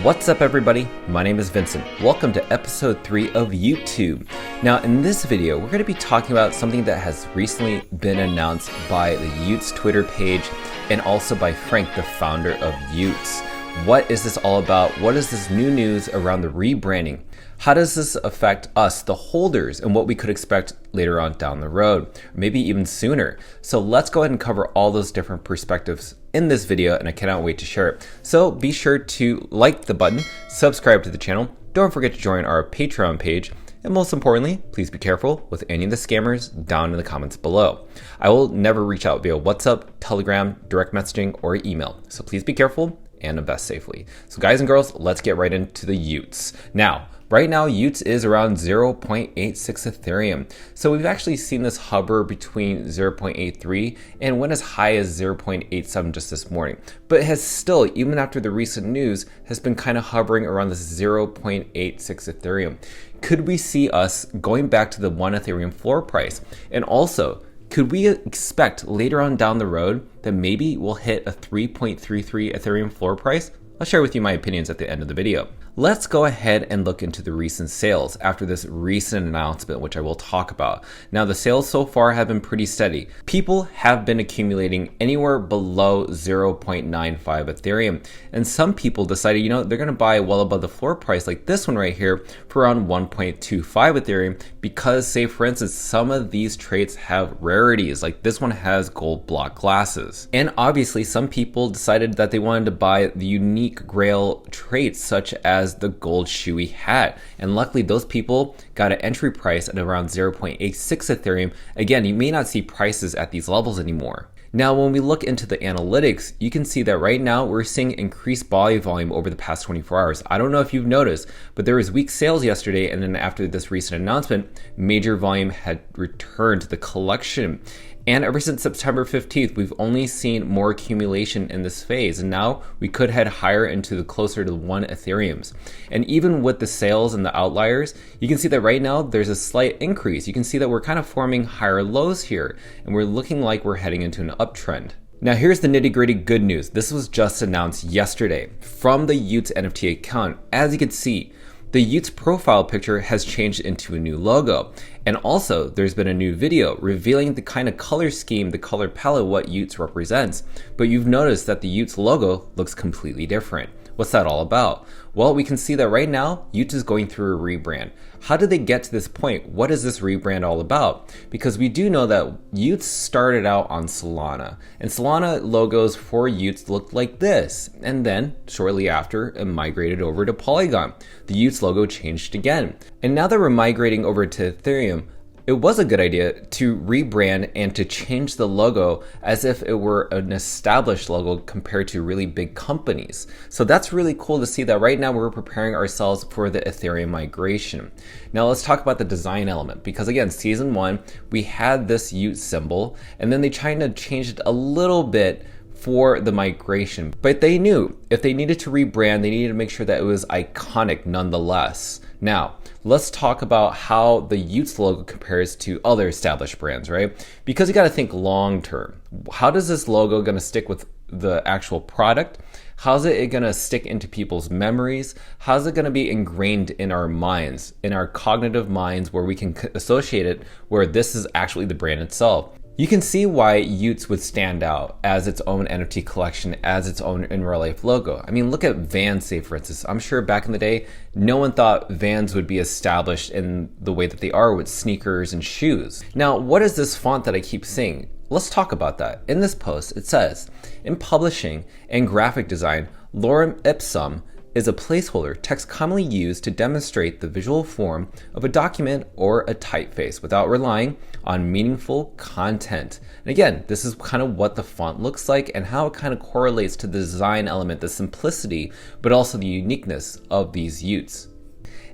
What's up everybody? My name is Vincent. Welcome to episode 3 of y00tube. Now in this video, we're going to be talking about something that has recently been announced by the y00t's Twitter page and also by Frank, the founder of y00ts. What is this all about? What is this new news around the rebranding? How does this affect us, the holders, and what we could expect later on down the road, or maybe even sooner? So let's go ahead and cover all those different perspectives in this video, and I cannot wait to share it. So be sure to like the button, subscribe to the channel, don't forget to join our Patreon page, and most importantly, please be careful with any of the scammers down in the comments below. I will never reach out via WhatsApp, Telegram, direct messaging, or email, so please be careful and invest safely. So guys and girls, let's get right into the y00ts. Now, right now, y00ts is around 0.86 Ethereum. So we've actually seen this hover between 0.83 and went as high as 0.87 just this morning. But it has still, even after the recent news, has been kind of hovering around this 0.86 Ethereum. Could we see us going back to the 1 Ethereum floor price? And also, could we expect later on down the road that maybe we'll hit a 3.33 Ethereum floor price? I'll share with you my opinions at the end of the video. Let's go ahead and look into the recent sales after this recent announcement, which I will talk about. Now, the sales so far have been pretty steady. People have been accumulating anywhere below 0.95 Ethereum. And some people decided, they're gonna buy well above the floor price like this one right here for around 1.25 Ethereum because, say for instance, some of these traits have rarities, like this one has gold block glasses. And obviously some people decided that they wanted to buy the unique grail traits such as the gold shoey hat, and luckily those people got an entry price at around 0.86 Ethereum. Again, you may not see prices at these levels anymore. Now, when we look into the analytics, you can see that right now we're seeing increased buy volume over the past 24 hours. I don't know if you've noticed, but there was weak sales yesterday, and then after this recent announcement, major volume had returned to the collection. And ever since September 15th, we've only seen more accumulation in this phase. And now we could head higher into the closer to 1 Ethereums. And even with the sales and the outliers, you can see that right now there's a slight increase. You can see that we're kind of forming higher lows here, and we're looking like we're heading into an uptrend. Now here's the nitty-gritty good news. This was just announced yesterday from the y00ts NFT account. As you can see, the y00ts profile picture has changed into a new logo. And also, there's been a new video revealing the kind of color scheme, the color palette, what y00ts represents. But you've noticed that the y00ts logo looks completely different. What's that all about? Well, we can see that right now, y00ts is going through a rebrand. How did they get to this point? What is this rebrand all about? Because we do know that y00ts started out on Solana, and Solana logos for y00ts looked like this. And then, shortly after, it migrated over to Polygon. The y00ts logo changed again. And now that we're migrating over to Ethereum, it was a good idea to rebrand and to change the logo as if it were an established logo compared to really big companies. So that's really cool to see that right now we're preparing ourselves for the Ethereum migration. Now let's talk about the design element, because again, season 1, we had this y00ts symbol, and then they tried to change it a little bit for the migration. But they knew if they needed to rebrand, they needed to make sure that it was iconic nonetheless. Now, let's talk about how the y00ts logo compares to other established brands, right? Because you got to think long term. How does this logo going to stick with the actual product? How's it going to stick into people's memories? How's it going to be ingrained in our minds, in our cognitive minds, where we can associate it where this is actually the brand itself? You can see why y00ts would stand out as its own NFT collection, as its own in real life logo. I mean, look at Vans, say for instance. I'm sure back in the day, no one thought Vans would be established in the way that they are with sneakers and shoes. Now, what is this font that I keep seeing? Let's talk about that. In this post, it says, in publishing and graphic design, lorem ipsum is a placeholder text commonly used to demonstrate the visual form of a document or a typeface without relying on meaningful content. And again, this is kind of what the font looks like and how it kind of correlates to the design element, the simplicity, but also the uniqueness of these y00ts.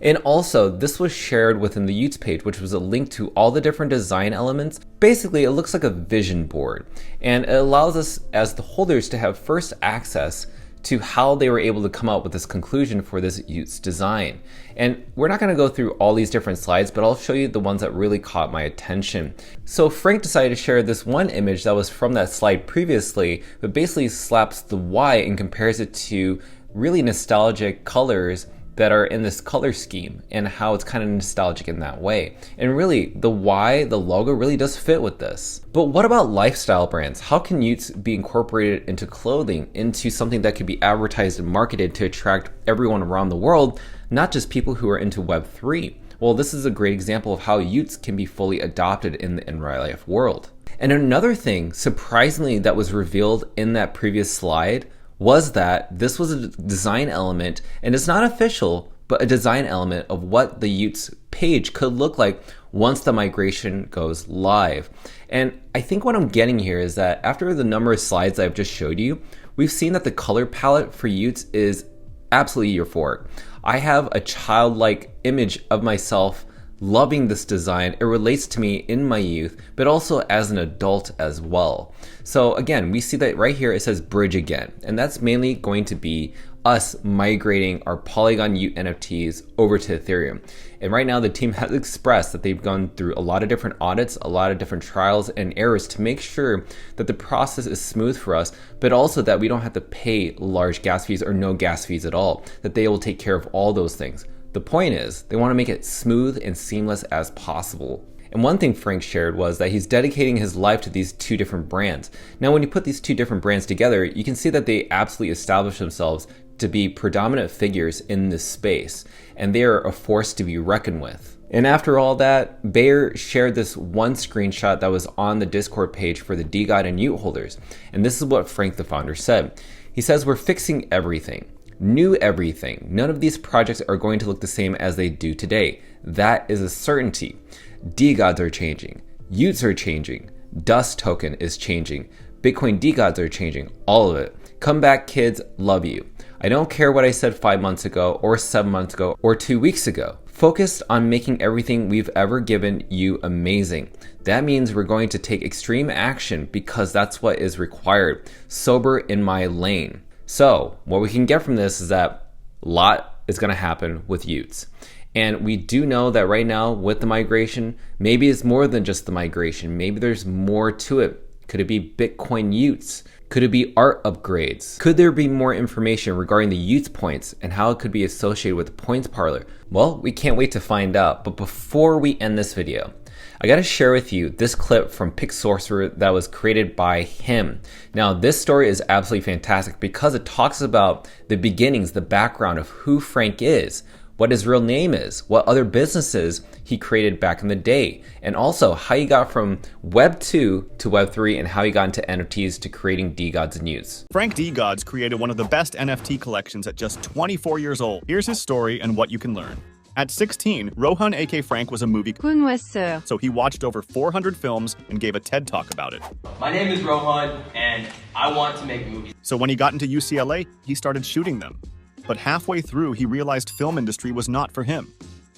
And also, this was shared within the y00ts page, which was a link to all the different design elements. Basically, it looks like a vision board, and it allows us as the holders to have first access to how they were able to come up with this conclusion for this y00ts design. And we're not gonna go through all these different slides, but I'll show you the ones that really caught my attention. So Frank decided to share this one image that was from that slide previously, but basically slaps the Y and compares it to really nostalgic colors that are in this color scheme and how it's kind of nostalgic in that way. And really, the Y, the logo really does fit with this. But what about lifestyle brands? How can y00ts be incorporated into clothing, into something that could be advertised and marketed to attract everyone around the world, not just people who are into Web3? Well, this is a great example of how y00ts can be fully adopted in the in-real life world. And another thing, surprisingly, that was revealed in that previous slide was that this was a design element, and it's not official, but a design element of what the y00ts page could look like once the migration goes live. And I think what I'm getting here is that after the number of slides I've just showed you, we've seen that the color palette for y00ts is absolutely euphoric. I have a childlike image of myself loving this design. It relates to me in my youth, but also as an adult as well. So again, we see that right here it says bridge again, and that's mainly going to be us migrating our Polygon y00t NFTs over to Ethereum. And right now the team has expressed that they've gone through a lot of different audits, a lot of different trials and errors to make sure that the process is smooth for us, but also that we don't have to pay large gas fees or no gas fees at all, that they will take care of all those things. The point is, they want to make it smooth and seamless as possible. And one thing Frank shared was that he's dedicating his life to these two different brands. Now, when you put these two different brands together, you can see that they absolutely establish themselves to be predominant figures in this space, and they are a force to be reckoned with. And after all that, Bayer shared this one screenshot that was on the Discord page for the Degod and y00t holders. And this is what Frank, the founder, said. He says, "We're fixing everything. New everything. None of these projects are going to look the same as they do today. That is a certainty. Degods are changing. y00ts are changing. Dust token is changing. Bitcoin Degods are changing. All of it. Come back, kids. Love you. I don't care what I said 5 months ago or 7 months ago or 2 weeks ago. Focused on making everything we've ever given you amazing. That means we're going to take extreme action because that's what is required. Sober in my lane." So what we can get from this is that a lot is going to happen with y00ts. And we do know that right now with the migration, maybe it's more than just the migration. Maybe there's more to it. Could it be Bitcoin y00ts? Could it be art upgrades? Could there be more information regarding the y00ts points and how it could be associated with the points parlor? Well, we can't wait to find out. But before we end this video, I gotta share with you this clip from PicSorcerer that was created by him. Now, this story is absolutely fantastic because it talks about the beginnings, the background of who Frank is, what his real name is, what other businesses he created back in the day, and also how he got from Web 2 to Web 3 and how he got into NFTs to creating Degods and y00ts. Frank Degods created one of the best NFT collections at just 24 years old. Here's his story and what you can learn. At 16, Rohan aka Frank was a movie connoisseur, so he watched over 400 films and gave a TED Talk about it. My name is Rohan, and I want to make movies. So when he got into UCLA, he started shooting them. But halfway through, he realized film industry was not for him.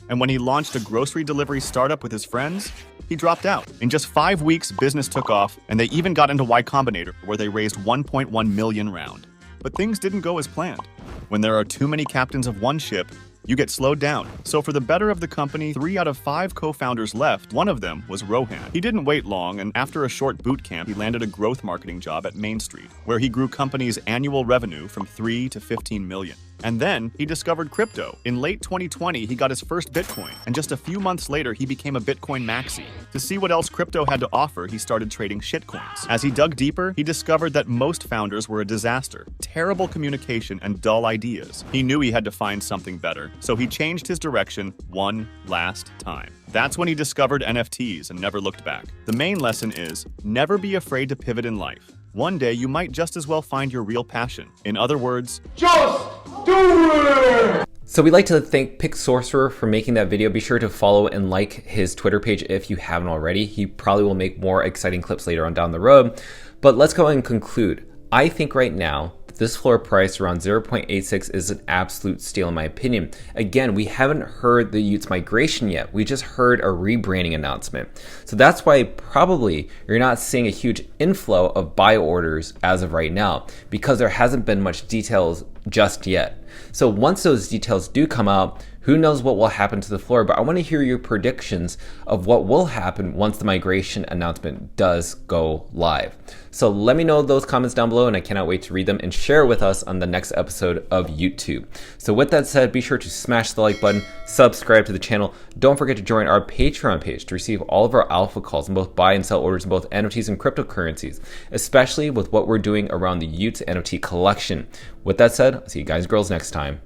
And when he launched a grocery delivery startup with his friends, he dropped out. In just 5 weeks, business took off, and they even got into Y Combinator, where they raised 1.1 million round. But things didn't go as planned. When there are too many captains of one ship, you get slowed down. So for the better of the company, 3 out of 5 co-founders left. One of them was Rohan. He didn't wait long, and after a short boot camp, he landed a growth marketing job at Main Street, where he grew company's annual revenue from 3 to 15 million. And then he discovered crypto. In late 2020, he got his first Bitcoin, and just a few months later, he became a Bitcoin maxi. To see what else crypto had to offer, he started trading shitcoins. As he dug deeper, he discovered that most founders were a disaster, terrible communication, and dull ideas. He knew he had to find something better, so he changed his direction one last time. That's when he discovered NFTs and never looked back. The main lesson is, never be afraid to pivot in life. One day, you might just as well find your real passion. In other words, just do it! So we'd like to thank PicSorcerer for making that video. Be sure to follow and like his Twitter page if you haven't already. He probably will make more exciting clips later on down the road. But let's go and conclude. I think right now, this floor price around 0.86 is an absolute steal in my opinion. Again, we haven't heard the y00ts migration yet. We just heard a rebranding announcement. So that's why probably you're not seeing a huge inflow of buy orders as of right now, because there hasn't been much details just yet. So once those details do come out, Who knows what will happen to the floor, but I want to hear your predictions of what will happen once the migration announcement does go live. So let me know those comments down below, and I cannot wait to read them and share with us on the next episode of y00tube. So with that said, be sure to smash the like button, subscribe to the channel. Don't forget to join our Patreon page to receive all of our alpha calls in both buy and sell orders in both NFTs and cryptocurrencies, especially with what we're doing around the y00t NFT collection. With that said, I'll see you guys and girls next time.